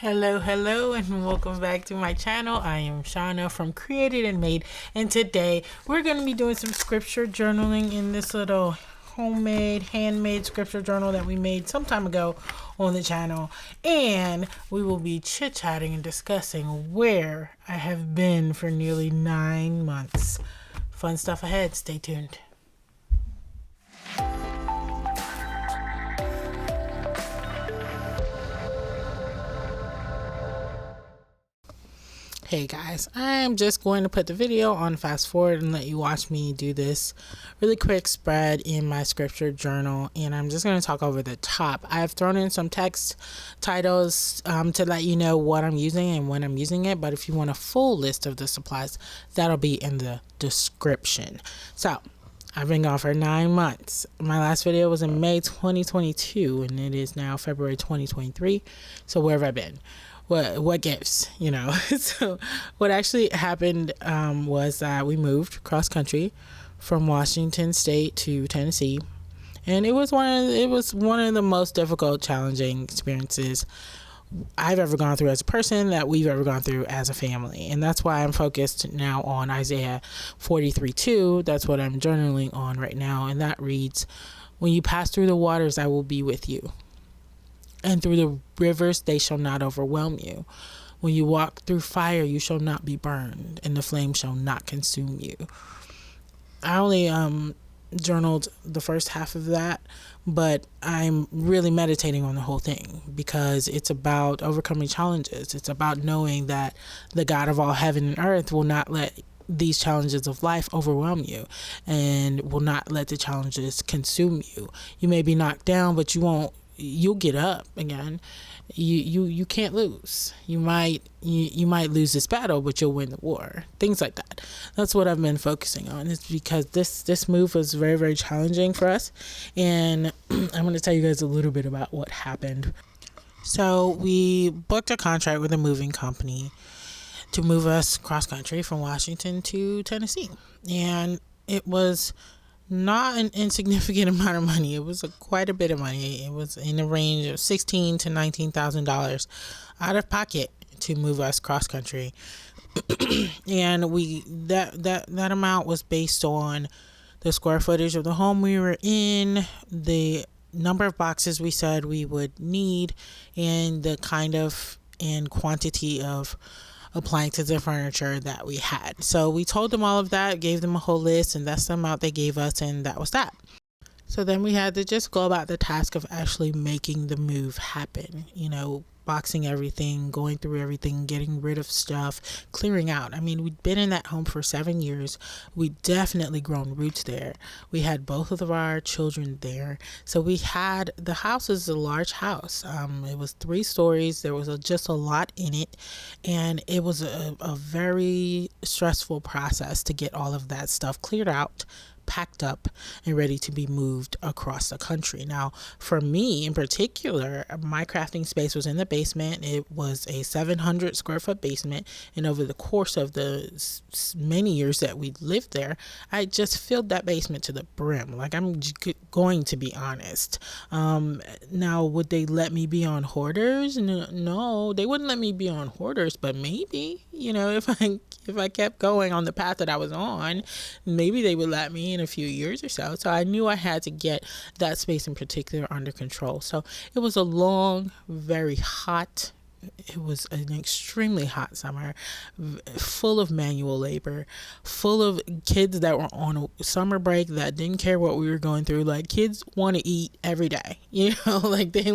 Hello, and welcome back to my channel. I am Shauna from Created and Made, and today we're going to be doing some scripture journaling in this little handmade scripture journal that we made some time ago on the channel. And we will be chit-chatting and discussing where I have been for nearly 9 months. Fun stuff ahead. Stay tuned. Hey guys, I'm just going to put the video on fast forward and let you watch me do this really quick spread in my scripture journal, and I'm just going to talk over the top. I've thrown in some text titles to let you know what I'm using and when I'm using it, but if you want a full list of the supplies, that'll be in the description. So I've been gone for 9 months. My last video was in May 2022 and it is now February 2023. So where have I been? What gives, So what actually happened was that we moved cross country from Washington State to Tennessee, and it was one of the most difficult, challenging experiences I've ever gone through as a person, that we've ever gone through as a family. And that's why I'm focused now on Isaiah 43:2. That's what I'm journaling on right now, and that reads, "When you pass through the waters, I will be with you. And through the rivers, they shall not overwhelm you. When you walk through fire, you shall not be burned, and the flame shall not consume you." I only journaled the first half of that, but I'm really meditating on the whole thing because it's about overcoming challenges. It's about knowing that the God of all heaven and earth will not let these challenges of life overwhelm you, and will not let the challenges consume you. You may be knocked down, but you'll get up again. You can't lose. You might lose this battle, but you'll win the war. Things like that. That's what I've been focusing on. It's because this move was very, very challenging for us, and I'm going to tell you guys a little bit about what happened. So we booked a contract with a moving company to move us cross country from Washington to Tennessee, and it was not an insignificant amount of money. It was quite a bit of money. It was in the range of $16,000 to $19,000 out of pocket to move us cross country, and that amount was based on the square footage of the home we were in, the number of boxes we said we would need, and the kind of and quantity of appliances and furniture that we had. So we told them all of that, gave them a whole list, and that's the amount they gave us, and that was that. So then we had to just go about the task of actually making the move happen, boxing everything, going through everything, getting rid of stuff, clearing out. I mean, we'd been in that home for 7 years. We'd definitely grown roots there. We had both of our children there. So the house is a large house. It was 3 stories. There was just a lot in it. And it was a very stressful process to get all of that stuff cleared out, packed up, and ready to be moved across the country. Now, for me in particular, my crafting space was in the basement. It was a 700 square foot basement, and over the course of the many years that we lived there, I just filled that basement to the brim. Like, I'm going to be honest. Now, would they let me be on Hoarders? No, they wouldn't let me be on Hoarders, but maybe, if I kept going on the path that I was on, maybe they would let me in a few years or so. So I knew I had to get that space in particular under control. So it was a long, very hot, it was an extremely hot summer, full of manual labor, full of kids that were on a summer break that didn't care what we were going through. Like, kids want to eat every day, like they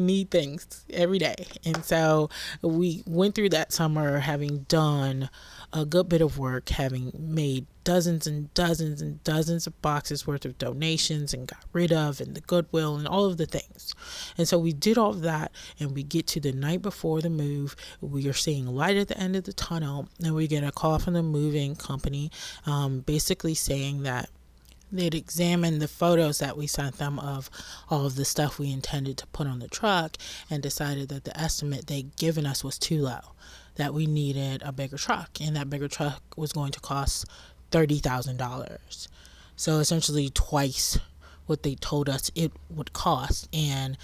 need things every day. And so we went through that summer having done a good bit of work, having made dozens and dozens and dozens of boxes worth of donations and got rid of, and the Goodwill and all of the things. And so we did all of that, and we get to the night before the move. We are seeing light at the end of the tunnel, and we get a call from the moving company, basically saying that they'd examined the photos that we sent them of all of the stuff we intended to put on the truck, and decided that the estimate they'd given us was too low, that we needed a bigger truck, and that bigger truck was going to cost $30,000. So essentially twice what they told us it would cost. And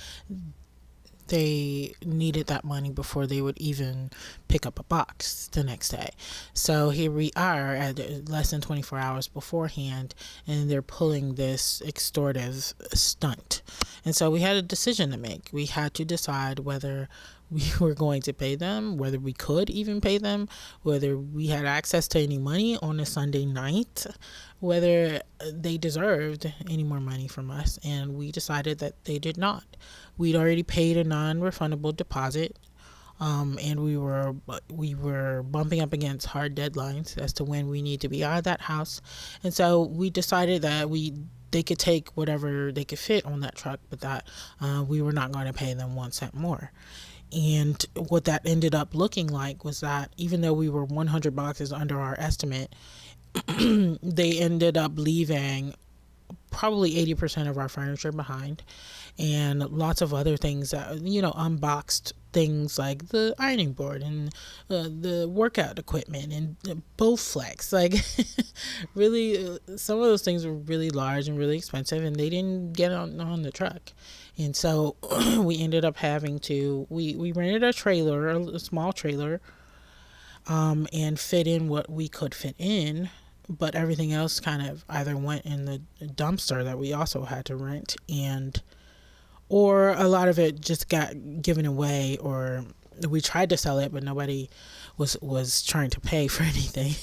they needed that money before they would even pick up a box the next day. So here we are at less than 24 hours beforehand, and they're pulling this extortive stunt. And so we had a decision to make. We had to decide whether we were going to pay them, whether we could even pay them, whether we had access to any money on a Sunday night, whether they deserved any more money from us. And we decided that they did not. We'd already paid a non-refundable deposit, and we were bumping up against hard deadlines as to when we need to be out of that house. And so we decided that they could take whatever they could fit on that truck, but that we were not going to pay them 1 cent more. And what that ended up looking like was that even though we were 100 boxes under our estimate, they ended up leaving probably 80% of our furniture behind, and lots of other things that, unboxed things like the ironing board and the workout equipment and Bowflex. Like, really, some of those things were really large and really expensive, and they didn't get on the truck. And so we ended up having to, we rented a trailer, a small trailer, and fit in what we could fit in. But everything else kind of either went in the dumpster that we also had to rent, or a lot of it just got given away, or we tried to sell it, but nobody was trying to pay for anything.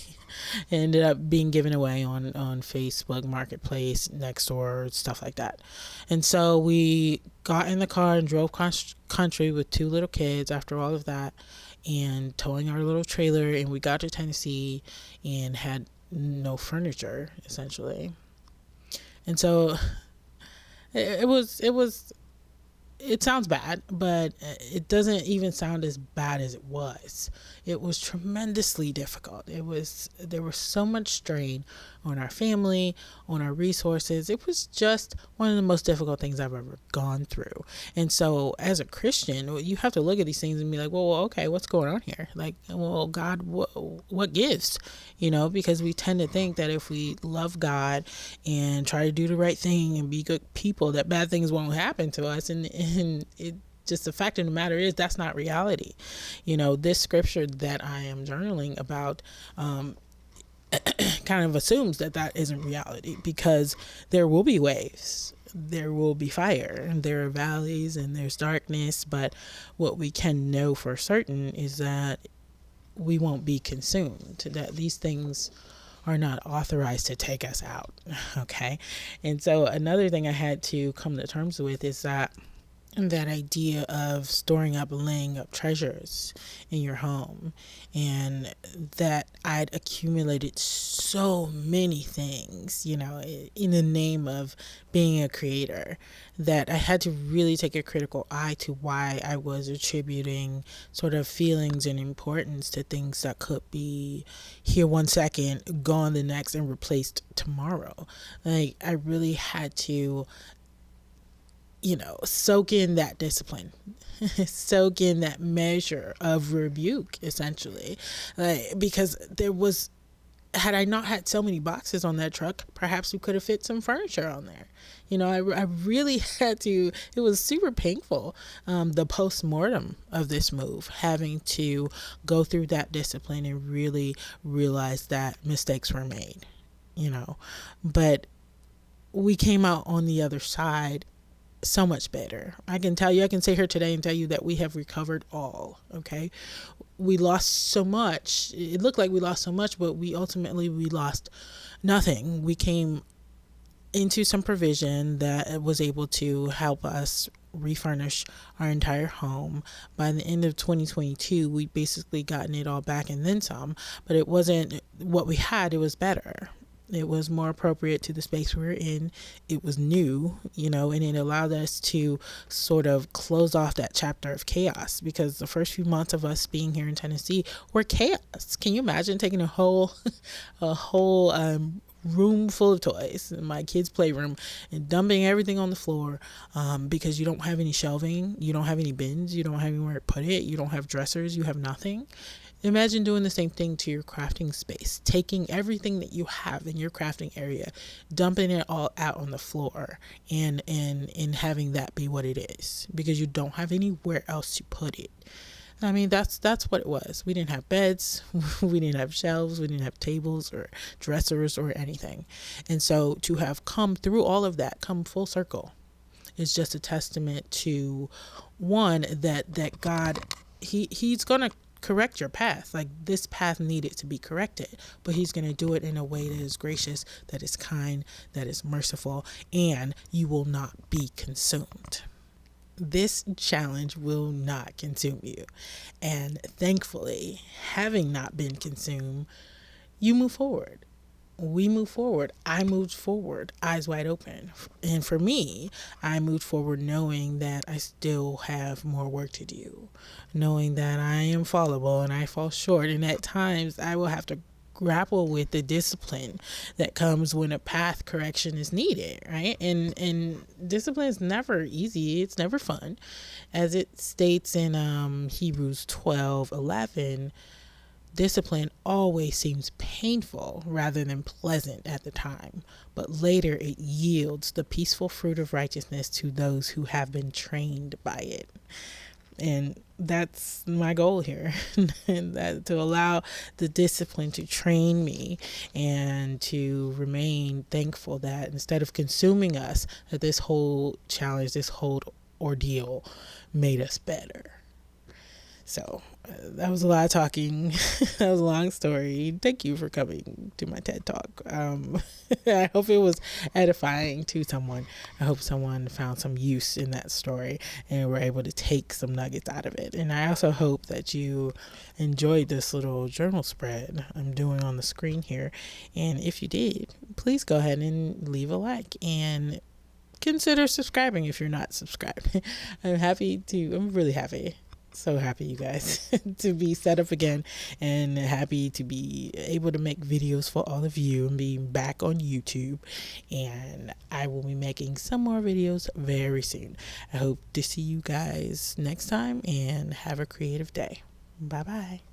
It ended up being given away on Facebook Marketplace, Nextdoor, stuff like that. And so we got in the car and drove country with 2 little kids after all of that, and towing our little trailer, and we got to Tennessee and had no furniture, essentially. And so it sounds bad, but it doesn't even sound as bad as it was. It was tremendously difficult. There was so much strain on our family, on our resources. It was just one of the most difficult things I've ever gone through. And so as a Christian, you have to look at these things and be like, well, okay, what's going on here? Like, well, God, what gives? Because we tend to think that if we love God and try to do the right thing and be good people, that bad things won't happen to us. And it just, the fact of the matter is, that's not reality. This scripture that I am journaling about kind of assumes that isn't reality, because there will be waves, there will be fire, and there are valleys and there's darkness, but what we can know for certain is that we won't be consumed, that these things are not authorized to take us out. Okay. And so another thing I had to come to terms with is that idea of storing up, laying up treasures in your home, and that I'd accumulated so many things, in the name of being a creator, that I had to really take a critical eye to why I was attributing sort of feelings and importance to things that could be here 1 second, gone the next, and replaced tomorrow. Like, I really had to soak in that discipline, soak in that measure of rebuke, essentially. Because had I not had so many boxes on that truck, perhaps we could have fit some furniture on there. I really had to, it was super painful, the post-mortem of this move, having to go through that discipline and really realize that mistakes were made, but we came out on the other side so much better. I can sit here today and tell you that we have recovered all. Okay. We lost so much. It looked like we lost so much, but we lost nothing. We came into some provision that was able to help us refurnish our entire home. By the end of 2022, we basically gotten it all back and then some, but it wasn't what we had. It was better. It was more appropriate to the space we were in. It was new, and it allowed us to sort of close off that chapter of chaos, because the first few months of us being here in Tennessee were chaos. Can you imagine taking a whole room full of toys in my kids' playroom and dumping everything on the floor, because you don't have any shelving, you don't have any bins, you don't have anywhere to put it, you don't have dressers, you have nothing? Imagine doing the same thing to your crafting space, taking everything that you have in your crafting area, dumping it all out on the floor, and having that be what it is, because you don't have anywhere else to put it. I mean, that's what it was. We didn't have beds, we didn't have shelves, we didn't have tables or dressers or anything. And so to have come through all of that, come full circle, is just a testament to, one, that God, he's going to correct your path. Like, this path needed to be corrected, but he's going to do it in a way that is gracious, that is kind, that is merciful, and you will not be consumed. This challenge will not consume you. And thankfully, having not been consumed, you move forward. We move forward. I moved forward, eyes wide open. And for me, I moved forward knowing that I still have more work to do, knowing that I am fallible and I fall short. And at times, I will have to grapple with the discipline that comes when a path correction is needed, right? And discipline is never easy. It's never fun. As it states in Hebrews 12:11, discipline always seems painful rather than pleasant at the time, but later it yields the peaceful fruit of righteousness to those who have been trained by it. And that's my goal here, and that to allow the discipline to train me and to remain thankful that instead of consuming us, that this whole challenge, this whole ordeal made us better. So that was a lot of talking. That was a long story. Thank you for coming to my TED Talk. I hope it was edifying to someone. I hope someone found some use in that story and were able to take some nuggets out of it. And I also hope that you enjoyed this little journal spread I'm doing on the screen here. And if you did, please go ahead and leave a like and consider subscribing if you're not subscribed. I'm really happy. So happy, you guys, to be set up again, and happy to be able to make videos for all of you and be back on YouTube. And I will be making some more videos very soon. I hope to see you guys next time, and have a creative day. Bye bye.